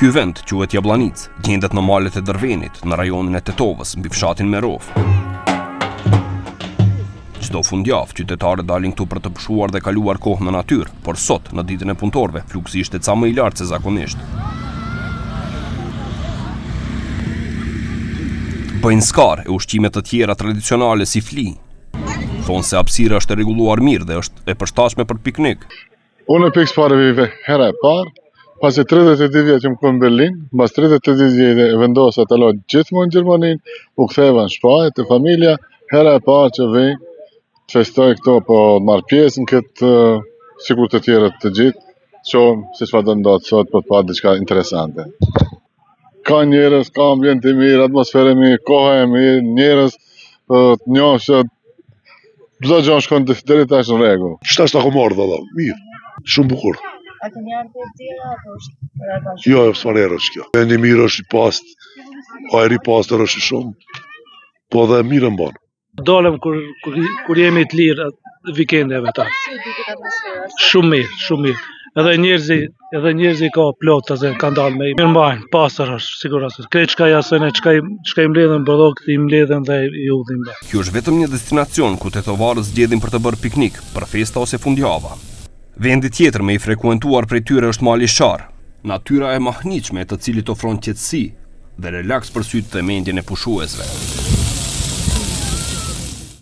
Ky vend, quhet Jablanic, gjendet në malet e Dërvenit, në rajonin e Tetovës, mbi fshatin Merov. Çdo fundjavë, qytetarët dalin këtu për të pushuar dhe kaluar kohë në natyrë, por sot, në ditën e punëtorëve, fluksi ishte ca më i lartë se zakonisht. Bëjnë skarë e ushqime të tjera tradicionale si fli. Thonë se hapësira është e rregulluar mirë dhe është e përshtatshme për piknik. Unë e pikë parë vive hera e parë, pasi 32 vjetë që më kënë në Berlin, mbas 32 vjetë e vendosa të lojë gjithmonë në Gjermanin, u ktheva në Shpajë të familja, hera e parë që vej, të festoj këto, po marrë pjesë në këtë sikur të tjerët të gjithë, qohëm se çfarë do ndodhë sot, po të pa diçka interesante. Ka njerëz, ka ambient i mirë, atmosferë e mirë, koha e mirë, njerëz të njohur, çdo gjë shkon deri tash në rregull. Shtash ta komor valla, mirë, shumë bukur. A të njerë të tjera, apo është? Jo, s'farë është kjo. Vendi mirë është i past, ajri i pastër është i shumë, po dhe mirë mban. Dalëm kur jemi të lirë vikendeve ta. Si duket atmosfera? Shumë mirë. Edhe njerëzi ka plot se kanë dalë me mirë mbajnë, pastër është, sigurisht. Krejt çka jasën, çka i mbledhen brodhok, i mbledhen dhe i udhin. Ky është vetëm një destinacion ku tetovarët zgjedhin për të bërë piknik, për festa ose fundjava. Vendi tjetër me i frekuentuar prej tyre është Mali Shar, natyra e mahniqme e të cilit ofron qetësi dhe relaks për sytë dhe mendjen e pushuesve.